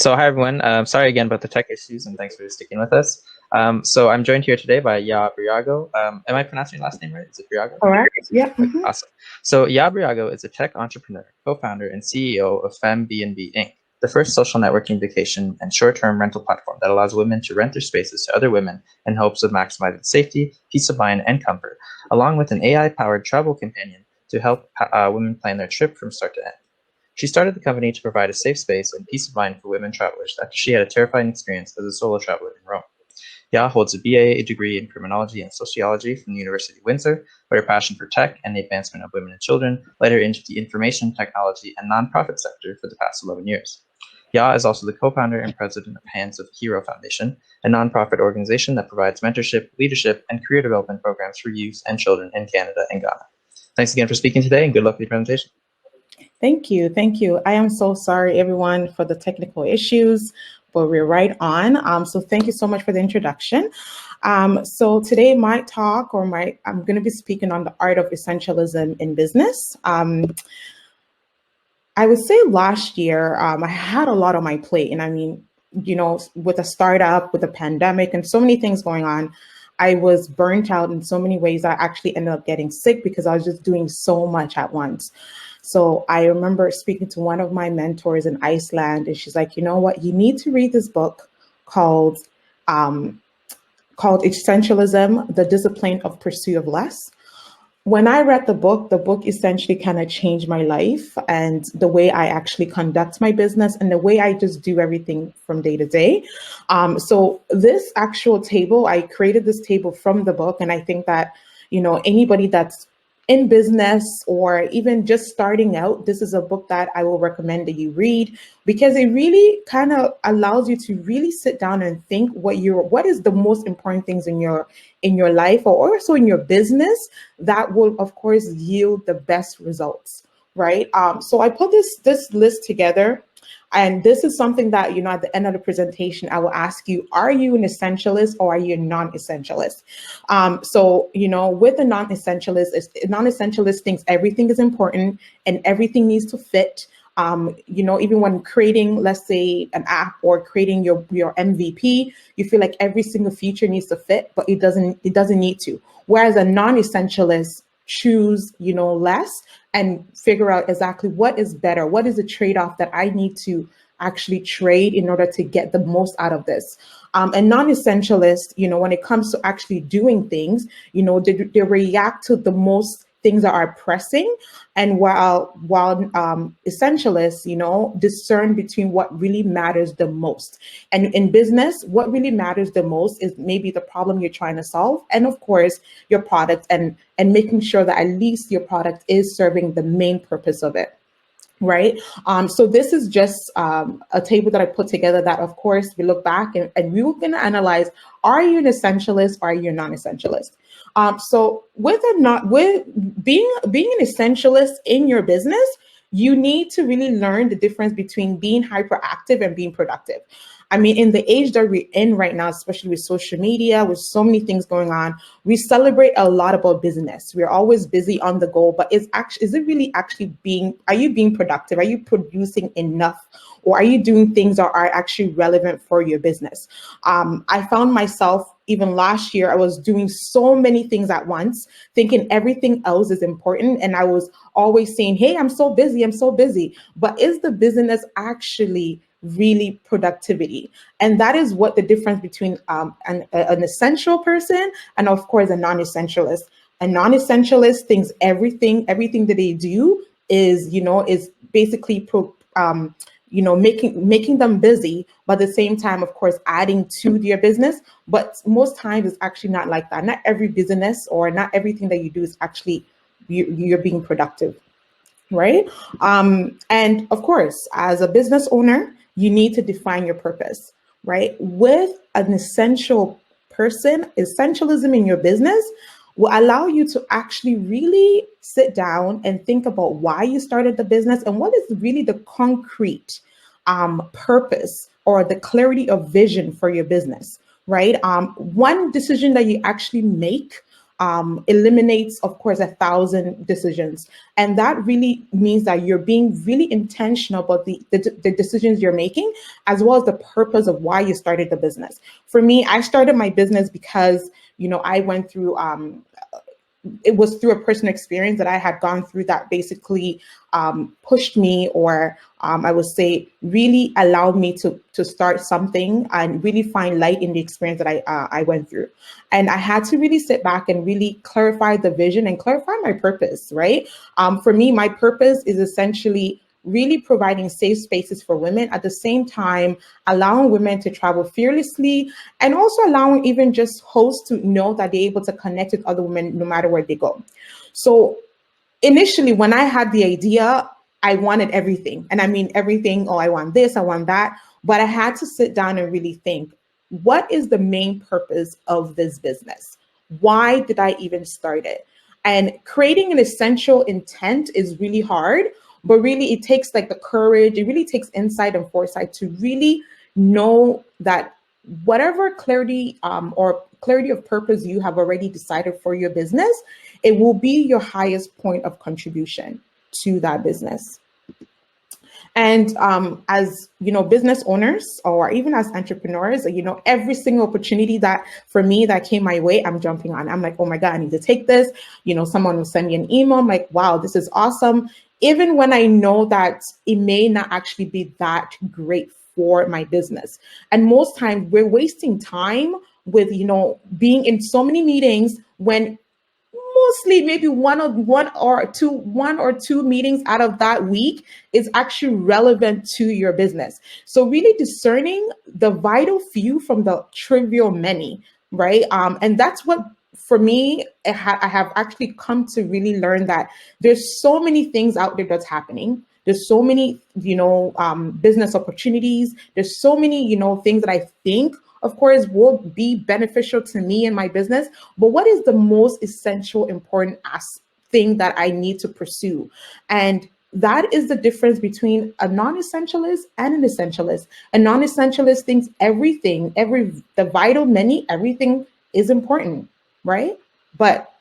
So hi everyone. Sorry again about the tech issues, and thanks for sticking with us. So I'm joined here today by Birago. Am I pronouncing your last name right? Is it Birago? All right. Yeah. Okay, awesome. So Birago is a tech entrepreneur, co-founder, and CEO of Femmebnb Inc., the first social networking vacation and short-term rental platform that allows women to rent their spaces to other women in hopes of maximizing safety, peace of mind, and comfort, along with an AI-powered travel companion to help women plan their trip from start to end. She started the company to provide a safe space and peace of mind for women travelers after she had a terrifying experience as a solo traveler in Rome. Ya holds a BA degree in criminology and sociology from the University of Windsor, where her passion for tech and the advancement of women and children led her into the information technology and nonprofit sector for the past 11 years. Ya is also the co-founder and president of Hands of Hero Foundation, a nonprofit organization that provides mentorship, leadership, and career development programs for youth and children in Canada and Ghana. Thanks again for speaking today, and good luck with your presentation. Thank you. Thank you. I am so sorry, everyone, for the technical issues, but we're right on. So thank you so much for the introduction. So today, my talk, I'm going to be speaking on the art of essentialism in business. I would say last year, I had a lot on my plate. And I mean, with a startup, with a pandemic, and so many things going on, I was burnt out in so many ways. I actually ended up getting sick because I was just doing so much at once. So I remember speaking to one of my mentors in Iceland, and she's like, you know what, you need to read this book called Essentialism, The Discipline of Pursuit of Less. When I read the book essentially kind of changed my life and the way I actually conduct my business and the way I just do everything from day to day. So this actual table, I created this table from the book. And I think that, anybody that's in business or even just starting out, this is a book that I will recommend that you read because it really kind of allows you to really sit down and think what is the most important things in your life or also in your business that will of course yield the best results, right? So I put this list together. And this is something that, at the end of the presentation, I will ask you, are you an essentialist or are you a non-essentialist? So, with a non-essentialist thinks everything is important and everything needs to fit. Even when creating, let's say, an app or creating your MVP, you feel like every single feature needs to fit, but it doesn't need to. Whereas a non-essentialist choose, less and figure out exactly what is better, what is the trade-off that I need to actually trade in order to get the most out of this. And non-essentialists, when it comes to actually doing things, they react to the most things that are pressing. And while essentialists, discern between what really matters the most. And in business, what really matters the most is maybe the problem you're trying to solve. And of course, your product and making sure that at least your product is serving the main purpose of it. Right. So this is just a table that I put together that, of course, we look back and we were going to analyze, are you an essentialist or are you a non-essentialist? So with being an essentialist in your business, you need to really learn the difference between being hyperactive and being productive. I mean, in the age that we're in right now, especially with social media, with so many things going on, we celebrate a lot about business. We're always busy on the go, but are you being productive? Are you producing enough? Or are you doing things that are actually relevant for your business? I found myself, even last year, I was doing so many things at once, thinking everything else is important. And I was always saying, hey, I'm so busy. But is the business actually really productivity? And that is what the difference between an essential person and, of course, a non-essentialist. A non-essentialist thinks everything that they do is basically making them busy, but at the same time, of course, adding to their business. But most times it's actually not like that. Not every business or not everything that you do is actually you're being productive, right? And of course, as a business owner, you need to define your purpose, right? With an essential person, essentialism in your business will allow you to actually really sit down and think about why you started the business and what is really the concrete purpose or the clarity of vision for your business, right? One decision that you actually make eliminates, of course, 1,000 decisions. And that really means that you're being really intentional about the decisions you're making, as well as the purpose of why you started the business. For me, I started my business because, I went through, it was through a personal experience that I had gone through that basically pushed me, or I would say really allowed me to start something and really find light in the experience that I went through. And I had to really sit back and really clarify the vision and clarify my purpose, right? For me, my purpose is essentially really providing safe spaces for women, at the same time allowing women to travel fearlessly, and also allowing even just hosts to know that they're able to connect with other women no matter where they go. So initially, when I had the idea, I wanted everything. And I mean everything. Oh, I want this, I want that. But I had to sit down and really think, what is the main purpose of this business? Why did I even start it? And creating an essential intent is really hard, but really it takes like the courage, it really takes insight and foresight to really know that whatever clarity or clarity of purpose you have already decided for your business, it will be your highest point of contribution to that business. And as business owners, or even as entrepreneurs, every single opportunity that for me that came my way, I'm jumping on. I'm like, oh my God, I need to take this. Someone will send me an email. I'm like, wow, this is awesome. Even when I know that it may not actually be that great for my business. And most times we're wasting time with, being in so many meetings when mostly maybe one or two meetings out of that week is actually relevant to your business. So really discerning the vital few from the trivial many, right? And that's what, for me, I have actually come to really learn that there's so many things out there that's happening. There's so many, business opportunities. There's so many, things that I think, of course, will be beneficial to me and my business. But what is the most essential, important thing that I need to pursue? And that is the difference between a non-essentialist and an essentialist. A non-essentialist thinks the vital many, everything is important, right? But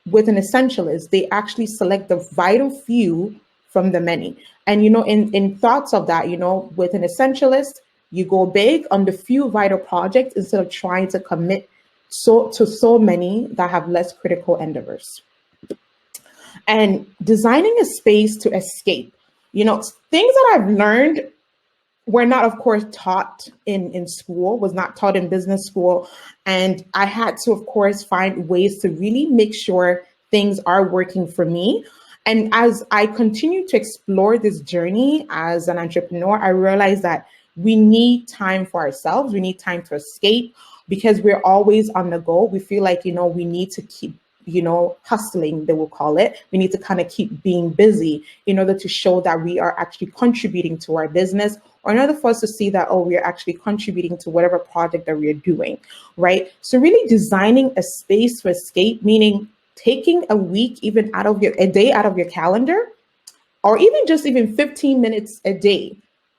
with an essentialist, they actually select the vital few from the many. And, in thoughts of that, with an essentialist, you go big on the few vital projects instead of trying to commit to so many that have less critical endeavors. And designing a space to escape, things that I've learned were not, of course, taught in school, was not taught in business school. And I had to, of course, find ways to really make sure things are working for me. And as I continue to explore this journey as an entrepreneur, I realized that we need time for ourselves. We need time to escape, because we're always on the go. We feel like, we need to keep, hustling, they will call it. We need to kind of keep being busy in order to show that we are actually contributing to our business, or in order for us to see that, oh, we are actually contributing to whatever project that we are doing, right? So really designing a space to escape, meaning taking a day out of your calendar, or even 15 minutes a day,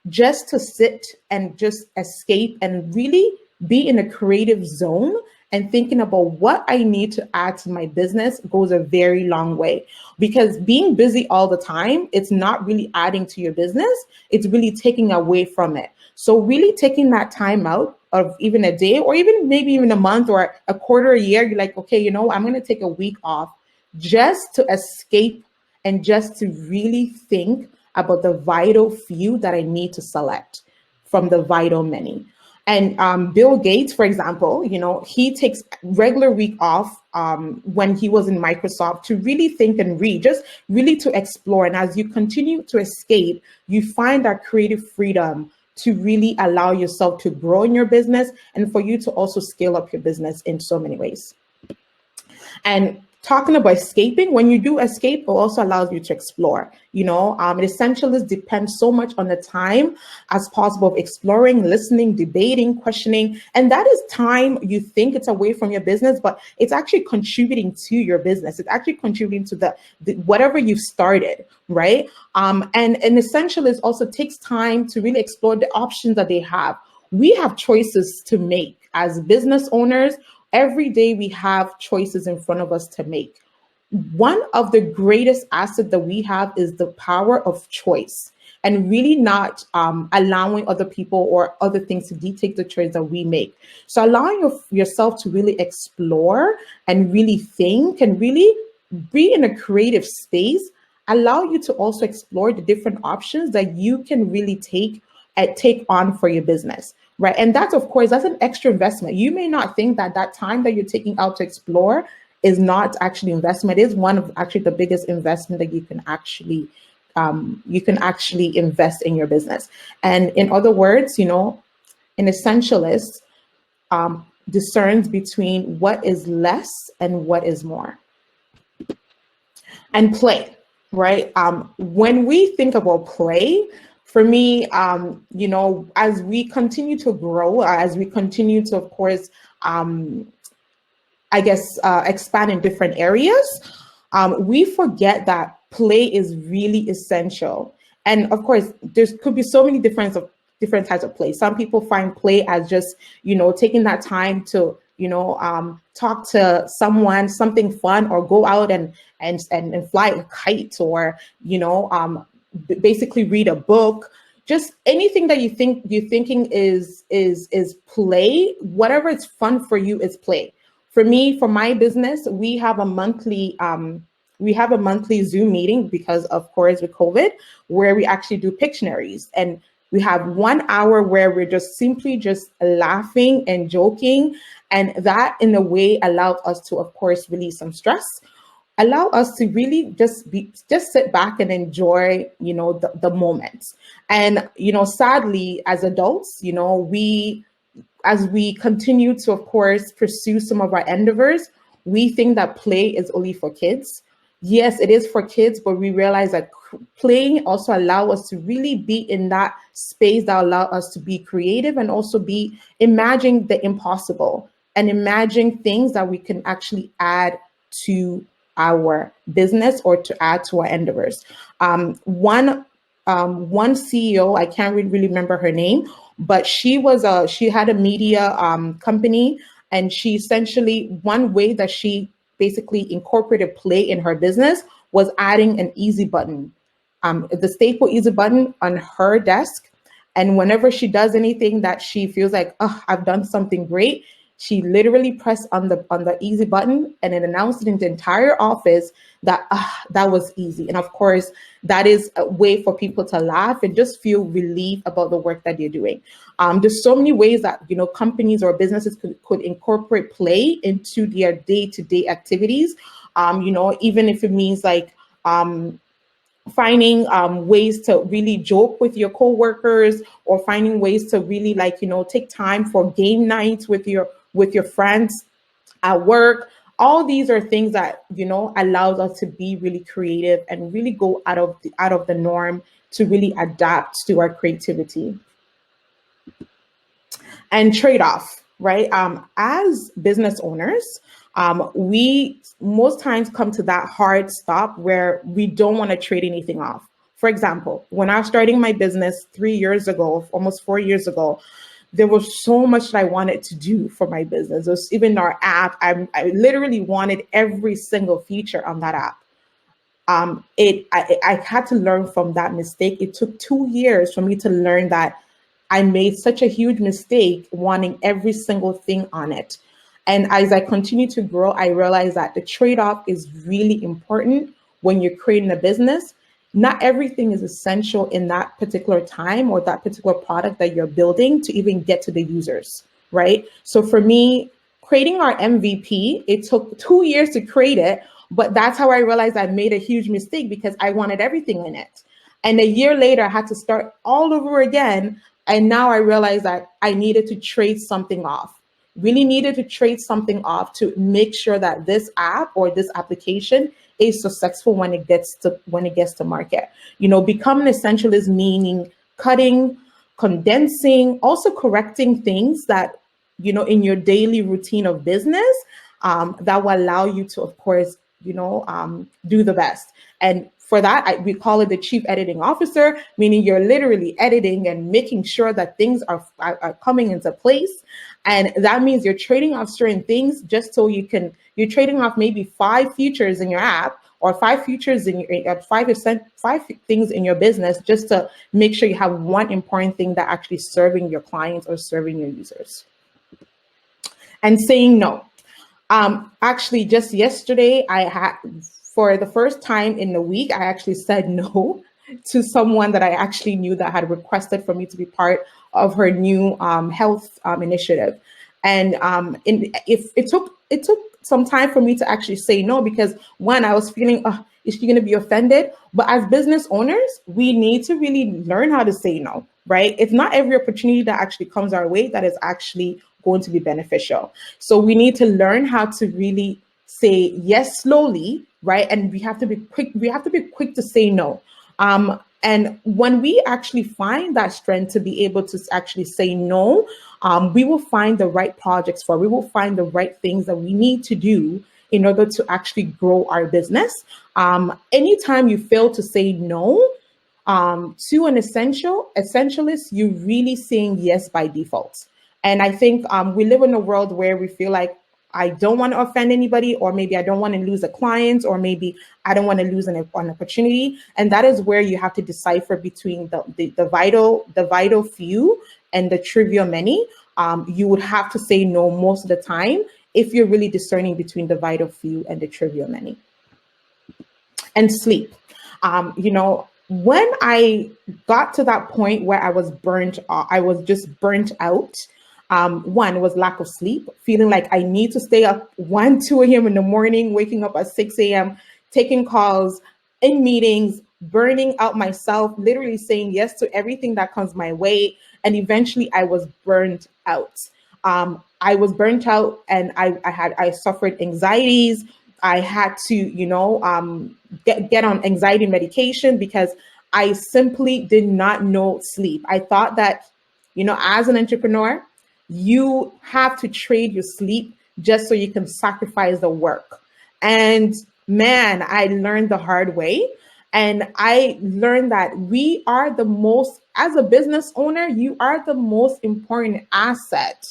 just to sit and just escape and really be in a creative zone and thinking about what I need to add to my business goes a very long way. Because being busy all the time, it's not really adding to your business. It's really taking away from it. So really taking that time out of even a day, or even maybe even a month or a quarter, a year, you're like, okay, I'm going to take a week off just to escape and just to really think about the vital few that I need to select from the vital many. And Bill Gates, for example, he takes regular week off when he was in Microsoft to really think and read, just really to explore. And as you continue to escape, you find that creative freedom to really allow yourself to grow in your business and for you to also scale up your business in so many ways. And talking about escaping, when you do escape, it also allows you to explore. Essentialists depend so much on the time as possible of exploring, listening, debating, questioning. And that is time you think it's away from your business, but it's actually contributing to your business. It's actually contributing to the whatever you've started, right? And an essentialist also takes time to really explore the options that they have. We have choices to make as business owners. Every day we have choices in front of us to make. One of the greatest assets that we have is the power of choice, and really not allowing other people or other things to dictate the choice that we make. So allowing yourself to really explore and really think and really be in a creative space allow you to also explore the different options that you can really take on for your business, right? And that's, of course, that's an extra investment. You may not think that that time that you're taking out to explore is not actually investment. It is one of actually the biggest investment that you can actually invest in your business. And in other words, an essentialist discerns between what is less and what is more. And play, right? When we think about play, for me, as we continue to grow, as we continue to, of course, expand in different areas, we forget that play is really essential. And of course, there could be so many different types of play. Some people find play as just, taking that time to, talk to someone, something fun, or go out and fly a kite, or, basically read a book. Just anything that you're thinking is play. Whatever is fun for you is play. For me, for my business, we have a monthly Zoom meeting because, of course, with COVID, where we actually do Pictionaries. And we have 1 hour where we're just simply laughing and joking. And that, in a way, allowed us to, of course, release some stress, allow us to really just sit back and enjoy, the moments. And, sadly, as adults, as we continue to, of course, pursue some of our endeavors, we think that play is only for kids. Yes, it is for kids, but we realize that playing also allow us to really be in that space that allow us to be creative and also be imagining the impossible and imagine things that we can actually add to our business or to add to our endeavors. One CEO, I can't really remember her name, but she had a media company, and she essentially, one way that she basically incorporated play in her business was adding an easy button, the staple easy button on her desk. And whenever she does anything that she feels like, oh, I've done something great, she literally pressed on the easy button, and it announced in the entire office that that was easy. And of course, that is a way for people to laugh and just feel relief about the work that they're doing. There's so many ways that companies or businesses could incorporate play into their day-to-day activities. Even if it means like finding ways to really joke with your coworkers, or finding ways to really take time for game nights with your friends at work. All these are things that allows us to be really creative and really go out of the norm to really adapt to our creativity. And trade-off, right? As business owners, we most times come to that hard stop where we don't want to trade anything off. For example, when I was starting my business 3 years ago, almost 4 years ago, there was so much that I wanted to do for my business. It was even our app. I literally wanted every single feature on that app. I had to learn from that mistake. It took 2 years for me to learn that I made such a huge mistake wanting every single thing on it. And as I continue to grow, I realized that the trade-off is really important when you're creating a business. Not everything is essential in that particular time or that particular product that you're building to even get to the users, right? So for me, creating our MVP, it took 2 years to create it, but that's how I realized I made a huge mistake because I wanted everything in it. And a year later, I had to start all over again. And now I realized that I needed to trade something off. Really needed to trade something off to make sure that this app or this application is successful when it gets to market. Become an essentialist, meaning cutting, condensing, also correcting things that in your daily routine of business that will allow you to, of course, do the best. And For that, we call it the chief editing officer, meaning you're literally editing and making sure that things are coming into place. And that means you're trading off certain things just so you're trading off maybe 5 features in your app, or 5 features in your 5 things in your business, just to make sure you have one important thing that actually serving your clients or serving your users. And saying no. Actually, just yesterday, for the first time in the week, I actually said no to someone that I actually knew that had requested for me to be part of her new health initiative. And if it took some time for me to actually say no, because one, I was feeling, is she going to be offended? But as business owners, we need to really learn how to say no, right? It's not every opportunity that actually comes our way that is actually going to be beneficial. So we need to learn how to really say yes slowly, right? And we have to be quick. We have to be quick to say no. And when we actually find that strength to be able to actually say no, we will find the right projects we will find the right things that we need to do in order to actually grow our business. Anytime you fail to say no to an essentialist, you're really saying yes by default. And I think we live in a world where we feel like, I don't want to offend anybody, or maybe I don't want to lose a client, or maybe I don't want to lose an opportunity. And that is where you have to decipher between the vital few and the trivial many. You would have to say no most of the time if you're really discerning between the vital few and the trivial many. And sleep. When I got to that point where I was just burnt out. One was lack of sleep, feeling like I need to stay up 1, 2 a.m. in the morning, waking up at 6 a.m., taking calls, in meetings, burning out myself, literally saying yes to everything that comes my way. And eventually I was burned out. I was burnt out, and I suffered anxieties. I had to, get on anxiety medication because I simply did not know sleep. I thought that, as an entrepreneur, you have to trade your sleep just so you can sacrifice the work. And man, I learned the hard way. And I learned that as a business owner, you are the most important asset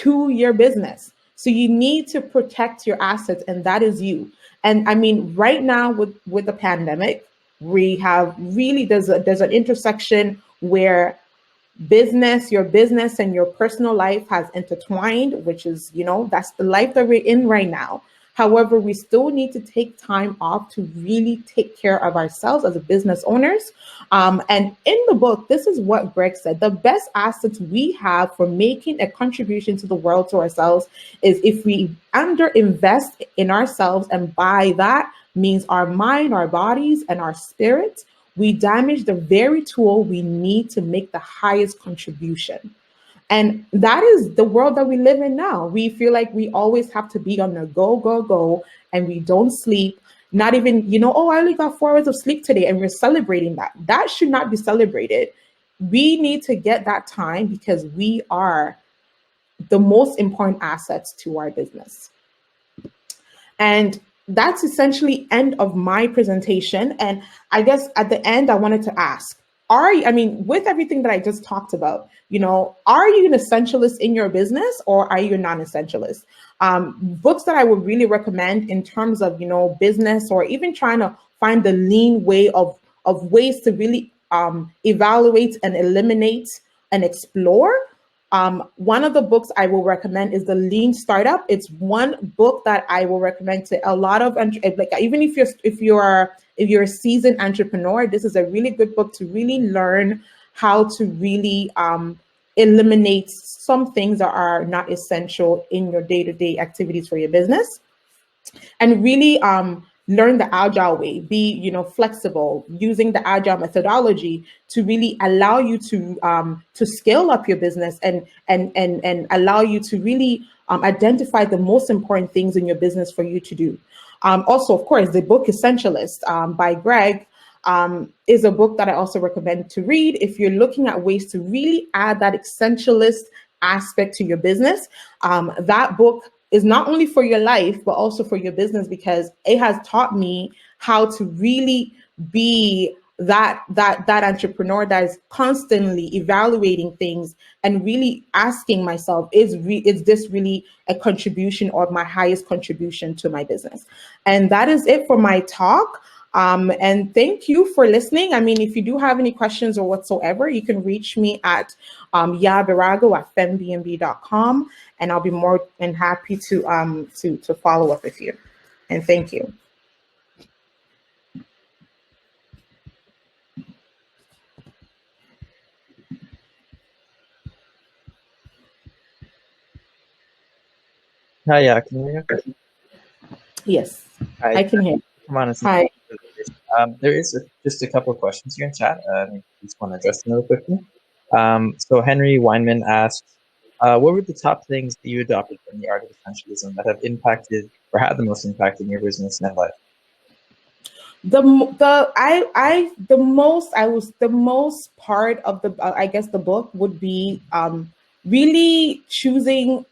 to your business. So you need to protect your assets, and that is you. And I mean, right now with the pandemic, we have really, there's an intersection where your business and your personal life has intertwined, which is, that's the life that we're in right now. However, we still need to take time off to really take care of ourselves as business owners. And in the book, this is what Greg said: the best assets we have for making a contribution to the world, to ourselves, is if we underinvest in ourselves. And by that means our mind, our bodies, and our spirit. We damage the very tool we need to make the highest contribution. And that is the world that we live in now. We feel like we always have to be on the go, and we don't sleep. Not even, I only got 4 hours of sleep today, and we're celebrating that. That should not be celebrated. We need to get that time, because we are the most important assets to our business. And that's essentially end of my presentation. And I guess at the end, I wanted to ask, with everything that I just talked about, are you an essentialist in your business, or are you a non-essentialist? Books that I would really recommend in terms of, business, or even trying to find the lean way of ways to really evaluate and eliminate and explore. One of the books I will recommend is The Lean Startup. It's one book that I will recommend to a lot of, even if you're a seasoned entrepreneur, this is a really good book to really learn how to really eliminate some things that are not essential in your day-to-day activities for your business, and really learn the agile way, be flexible, using the agile methodology to really allow you to scale up your business and allow you to really identify the most important things in your business for you to do. Also, of course, the book Essentialist by Greg is a book that I also recommend to read if you're looking at ways to really add that essentialist aspect to your business. That book is not only for your life, but also for your business, because it has taught me how to really be that entrepreneur that is constantly evaluating things and really asking myself, is this really a contribution or my highest contribution to my business? And that is it for my talk. And thank you for listening. I mean, if you do have any questions or whatsoever, you can reach me at Birago at Femmebnb.com, and I'll be more than happy to follow up with you. And thank you. Hi, yeah, can you hear me? Yes, Hi, I can hear. come on. Hi. There is just a couple of questions here in chat. I just want to address them real quickly. So Henry Weinman asked, what were the top things that you adopted from the Art of Essentialism that have impacted or had the most impact in your business and life? The most part of the I guess the book would be really choosing,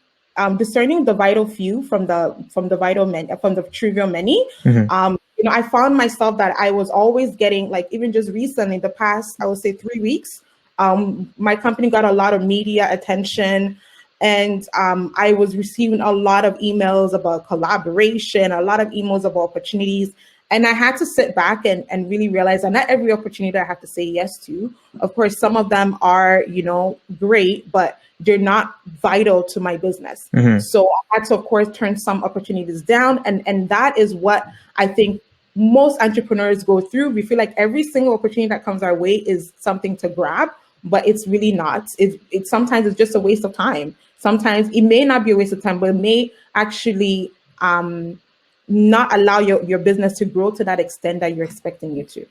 discerning the vital few from the trivial many. Mm-hmm. I found myself that I was always getting, like, even just recently, the past, I would say 3 weeks, my company got a lot of media attention, and I was receiving a lot of emails about collaboration, a lot of emails about opportunities. And I had to sit back and really realize that not every opportunity I have to say yes to. Of course, some of them are, great, but they're not vital to my business. Mm-hmm. So I had to, of course, turn some opportunities down. And that is what I think most entrepreneurs go through. We feel like every single opportunity that comes our way is something to grab, but it's really not. It sometimes it's just a waste of time. Sometimes it may not be a waste of time, but it may actually not allow your business to grow to that extent that you're expecting you to.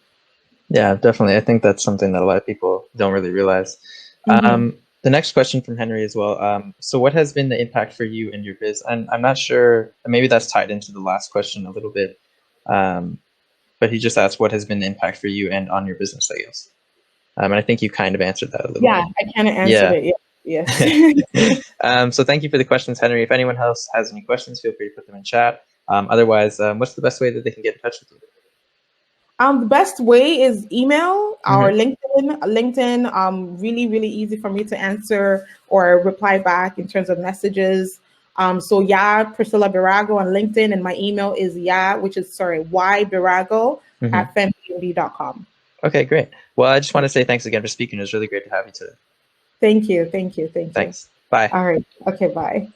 Yeah, definitely. I think that's something that a lot of people don't really realize. Mm-hmm. The next question from Henry as well. So what has been the impact for you and your biz? And I'm not sure, maybe that's tied into the last question a little bit. But he just asked what has been the impact for you and on your business, I guess. And I think you kind of answered that a little bit. Yeah, I kind of answered it. Yeah. Yes. So thank you for the questions, Henry. If anyone else has any questions, feel free to put them in chat. Otherwise, what's the best way that they can get in touch with you? The best way is email or LinkedIn. LinkedIn, really, really easy for me to answer or reply back in terms of messages. So Priscilla Birago on LinkedIn, and my email is Birago at Femmebnb.com. Okay, great. Well, I just want to say thanks again for speaking. It was really great to have you today. Thank you. Thanks. Bye. All right. Okay, bye.